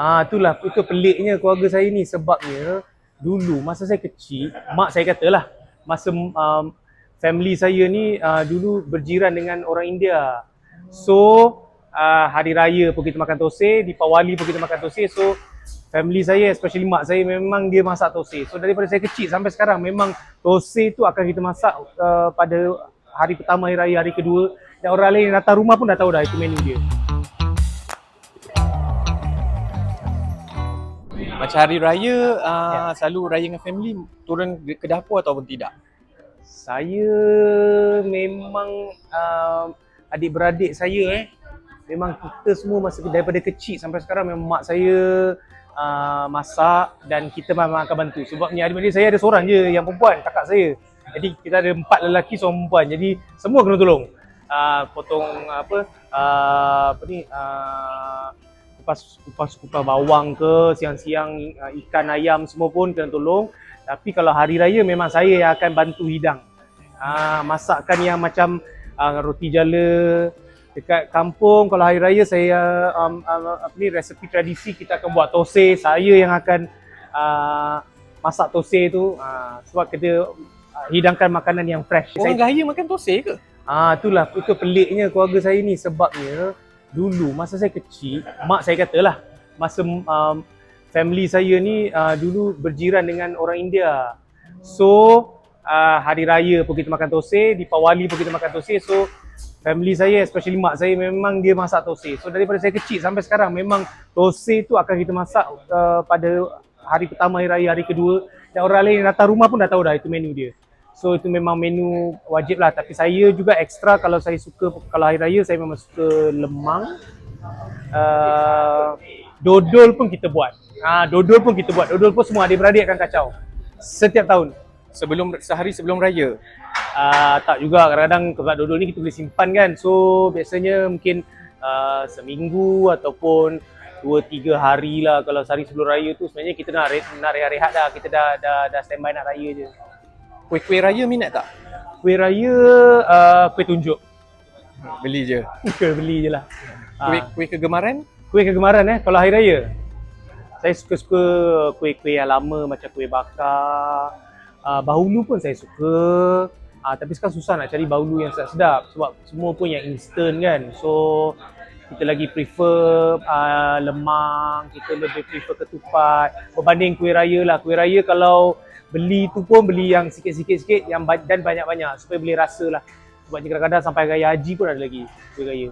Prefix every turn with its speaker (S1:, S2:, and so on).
S1: Itulah, itu peliknya keluarga saya ni sebabnya dulu masa saya kecil, mak saya katalah, masa family saya ni dulu berjiran dengan orang India. So, hari raya pun kita makan thosai, Deepawali pun kita makan thosai. So, family saya, especially mak saya memang dia masak thosai. So, daripada saya kecil sampai sekarang memang thosai tu akan kita masak pada hari pertama hari raya, hari kedua. Dan orang lain yang datang rumah pun dah tahu dah itu menu dia.
S2: Macam hari raya, selalu raya dengan family, turun ke dapur ataupun tidak?
S1: Saya memang adik-beradik saya memang kita semua masa daripada kecil sampai sekarang memang mak saya masak dan kita memang akan bantu. Sebabnya adik-beradik saya ada seorang je yang perempuan, kakak saya. Jadi kita ada 4 lelaki, seorang perempuan. Jadi semua kena tolong. Potong kupas bawang ke, siang-siang ikan ayam semua pun kena tolong. Tapi kalau hari raya memang saya yang akan bantu hidang. Masakan yang macam roti jala dekat kampung, kalau hari raya saya resepi tradisi kita akan buat thosai. Saya yang akan masak thosai tu sebab kita hidangkan makanan yang fresh.
S2: Orang Gaya makan thosai ke?
S1: Itulah, itu peliknya keluarga saya ni sebabnya dulu masa saya kecil, mak saya katalah, masa family saya ni dulu berjiran dengan orang India. So, hari raya pun kita makan thosai, Deepawali pun kita makan thosai. So, family saya, especially mak saya memang dia masak thosai. So, daripada saya kecil sampai sekarang memang thosai tu akan kita masak pada hari pertama hari raya, hari kedua. Dan orang lain yang datang rumah pun dah tahu dah itu menu dia. So itu memang menu wajib lah. Tapi saya juga ekstra kalau saya suka, kalau hari raya saya memang suka lemang. Dodol pun kita buat. Dodol pun semua adik-beradik akan kacau. Setiap tahun.
S2: Sehari sebelum raya?
S1: Tak juga, kadang-kadang sebab dodol ni kita boleh simpan kan. So biasanya mungkin seminggu ataupun 2-3 hari lah. Kalau sehari sebelum raya tu sebenarnya kita nak rehat-rehat dah. Kita dah standby nak raya je.
S2: Kuih-kuih raya minat tak?
S1: Kuih raya, kuih tunjuk.
S2: Beli je?
S1: Beli je lah.
S2: Kuih kegemaran?
S1: Kuih kegemaran kalau hari raya? Saya suka-suka kuih-kuih yang lama macam kuih bakar. Bahulu pun saya suka. Tapi sekarang susah nak cari bahulu yang sedap-sedap sebab semua pun yang instant kan. So kita lagi prefer lemang, kita lebih prefer ketupat berbanding kuih raya lah. Kuih raya kalau beli tu pun beli yang sikit-sikit yang dan banyak-banyak supaya boleh rasa lah. Sebab kadang-kadang sampai raya haji pun ada lagi kuih raya.